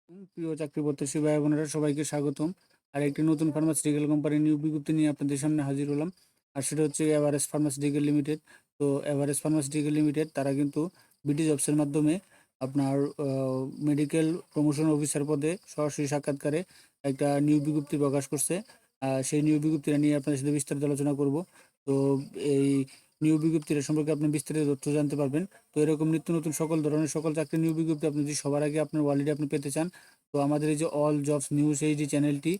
প্রিয় চাকরি প্রত্যাশী ভাই বোনেরা সবাইকে স্বাগতম। আর একটি নতুন ফার্মাসিউটিক্যাল কোম্পানির নিয়োগ বিজ্ঞপ্তি নিয়ে আপনাদের সামনে হাজির হলাম। আর সেটা হচ্ছে এভারেস্ট ফার্মাসিউটিক্যাল লিমিটেড। তো এভারেস্ট ফার্মাসিউটিক্যাল লিমিটেড তারা কিন্তু বিডি জবসের মাধ্যমে আপনার মেডিকেল প্রমোশন অফিসার পদে সরাসরি সাক্ষাৎকারে একটা নিয়োগ বিজ্ঞপ্তি প্রকাশ করছে। সেই নিয়োগ বিজ্ঞপ্তিটা নিয়ে আপনাদের সাথে বিস্তারিত আলোচনা করব। তো এই নিয়োগ বিজ্ঞপ্তিটা সম্পর্কে আপনি বিস্তারিত তথ্য জানতে পারবেন। তো এরকম নিত্য নতুন সকল ধরনের সকল চাকরির নিয়োগ বিজ্ঞপ্তি আপনি যদি সবার আগে আপনার ওয়ালেটে আপনি পেতে চান, তো আমাদের এই যে অল জবস নিউজ এইচডি চ্যানেলটি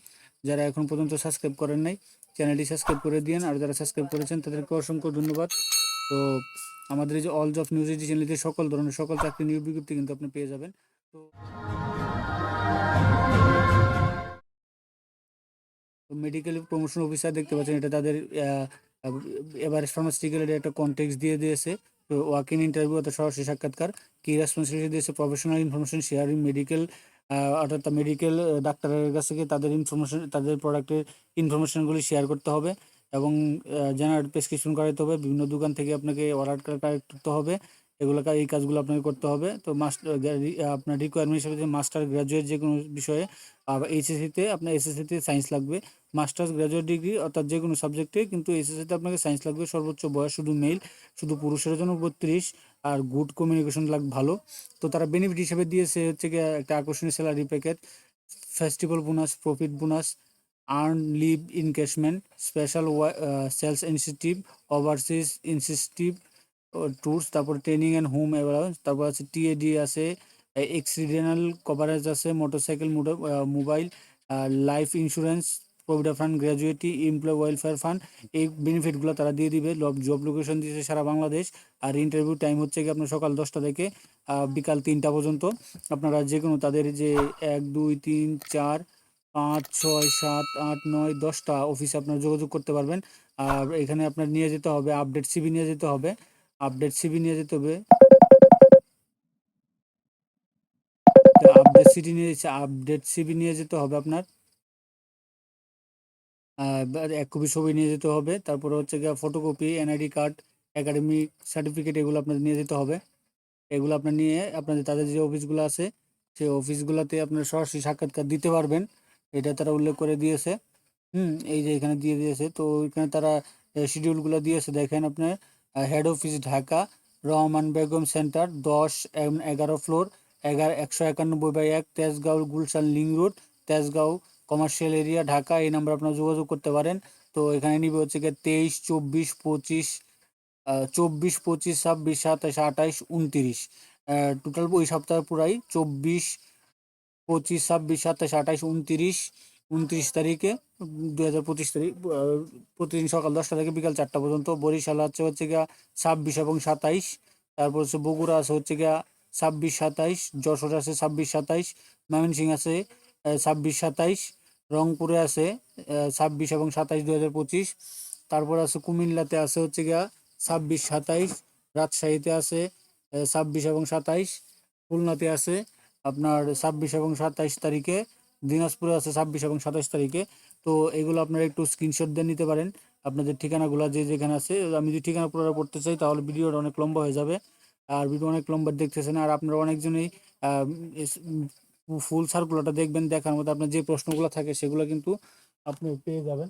যারা এখন পর্যন্ত সাবস্ক্রাইব করেন নাই, চ্যানেলটি সাবস্ক্রাইব করে দিন। আর যারা সাবস্ক্রাইব করেছেন তাদেরকে অসংখ্য ধন্যবাদ। তো আমাদের এই যে অল জবস নিউজ এইচডি চ্যানেলটিতে সকল ধরনের সকল চাকরির নিয়োগ বিজ্ঞপ্তি কিন্তু আপনি পেয়ে যাবেন। তো মেডিকেল প্রমোশন অফিসার দেখতে পাচ্ছেন, এটা তাদের এভারেস্ট ফার্মাসিউটিক্যালের একটা কনটেক্সট দিয়ে দিয়েছে। তো ওয়াক ইন ইন্টারভিউ অর্থাৎ সরাসরি সাক্ষাৎকার, কি রেসপন্সিবিলিটি দিয়েছে, প্রফেশনাল ইনফরমেশন শেয়ারিং মেডিকেল অর্থাৎ মেডিকেল ডাক্তারের কাছ থেকে তাদের ইনফরমেশন, তাদের প্রোডাক্টের ইনফরমেশনগুলি শেয়ার করতে হবে এবং জেনারেল প্রেসক্রিপশন করাতে হবে। বিভিন্ন দোকান থেকে আপনাকে অর্ডার কালেক্ট করতে হবে। এই কাজগুলো আপনাকে করতে হবে। তো আপনার রিকোয়ারমেন্ট হিসেবে যে মাস্টার গ্রাজুয়েট যে কোনো বিষয়ে, এইচএসসিতে আপনার এসএসসিতে সায়েন্স লাগবে। মাস্টার্স গ্র্যাজুয়েট ডিগ্রি অর্থাৎ যে কোনো সাবজেক্টে, কিন্তু এসএসসিতে আপনাকে সায়েন্স লাগবে। সর্বোচ্চ বয়স শুধু মেল, শুধু পুরুষের জন্য 32, আর গুড কমিউনিকেশন লাগবে ভালো। তো তারা বেনিফিট হিসেবে দিয়েছে হচ্ছে গিয়ে একটা আকর্ষণীয় salary package, festival bonus, profit bonus, earn leave encashment, special sales incentive, overseas incentive tours, তারপর ট্রেনিং অ্যান্ড হোম অ্যালাউন্স, তারপর আছে টিএডি আছে, এক্সিডেন্টাল কভারেজ আছে, motorcycle mobile, life insurance, provident fund, gratuity, employ welfare fund. এই বেনিফিটগুলো তারা দিয়ে দিবে। জব লোকেশন দিয়েছে সারা বাংলাদেশ। আর ইন্টারভিউ টাইম হচ্ছে কি আপনার সকাল 10টা থেকে বিকাল 3টা পর্যন্ত। আপনারা যে কোনো তাদের যে 1, 2, 3, 4, 5, 6, 7, 8, 9, 10টা অফিসে আপনারা যোগাযোগ করতে পারবেন। আর এখানে আপনার নিয়ে যেতে হবে আপডেট সিভি নিয়ে যেতে হবে। আপডেট সিভি নিয়ে যেতে হবে। আপডেট সিভি নিয়ে যেতে হবে আপনার। এক কপি ছবি নিয়ে যেতে হবে। তারপরে হচ্ছে গিয়ে photocopy, NID card, academic certificate, এগুলো আপনাদের নিয়ে যেতে হবে। এগুলো আপনার নিয়ে আপনাদের তাদের যে অফিসগুলো আছে সেই অফিসগুলোতে আপনার সরাসরি সাক্ষাৎকার দিতে পারবেন। এটা তারা উল্লেখ করে দিয়েছে। এই যে এখানে দিয়ে দিয়েছে। তো এখানে তারা শিডিউলগুলো দিয়েছে, দেখেন আপনার। Head office Dhaka, Rahman Begum centre, 10-11 floor, 191/1, Tejgaon Gulshan link road, Tejgaon commercial area, Dhaka. এই নাম্বার আপনারা যোগাযোগ করতে পারেন। তো এখানে নিবে হচ্ছে গিয়ে 23, 24, 25, 24, 25, 26, 27, 28, 29। টোটাল ওই সপ্তাহ পুরাই 24, 25, 26, 27, 28, 29, 29 তারিখে 2025 তারিখ প্রতিদিন সকাল 10টা থেকে বিকাল 4টা পর্যন্ত। বরিশাল হচ্ছে গিয়া 26 এবং 27। তারপর হচ্ছে বগুড়া আছে হচ্ছে গিয়া 26, 27, যশোর আছে 26, 27, ময়মনসিংহ আছে 26, 27, রংপুরে আছে 26 এবং 27, 2025। তারপর আছে কুমিল্লাতে আছে হচ্ছে গিয়া 26, 27, রাজশাহীতে আছে 26 এবং 27, খুলনাতে আছে আপনার 26 এবং 27 তারিখে, দিনাজপুরে আছে 26 এবং 27 তারিখে। তো এগুলো আপনারা একটু স্ক্রিনশট দিয়ে নিতে পারেন আপনাদের ঠিকানাগুলো যে যেখানে আছে। আমি যদি ঠিকানা পুরো পড়তে চাই তাহলে ভিডিওটা অনেক লম্বা হয়ে যাবে, আর ভিডিও অনেক লম্বা দেখতেছেন। আর আপনারা অনেকজনই ফুল সার্কুলারটা দেখবেন, দেখার মধ্যে আপনার যে প্রশ্নগুলো থাকে সেগুলো কিন্তু আপনি পেয়ে যাবেন।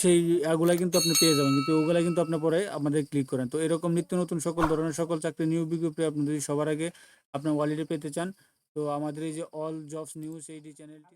সেই এগুলা কিন্তু আপনি পেয়ে যাবেন, কিন্তু ওগুলা কিন্তু আপনি পরে আমাদের ক্লিক করেন। তো এরকম নিত্য নতুন সকল ধরনের সকল চাকরি নিয়োগ বিজ্ঞপ্তি আপনি যদি সবার আগে আপনার ওয়ালেটে পেতে চান, তো আমাদের এই যে অল জবস নিউজ এইচডি চ্যানেলটি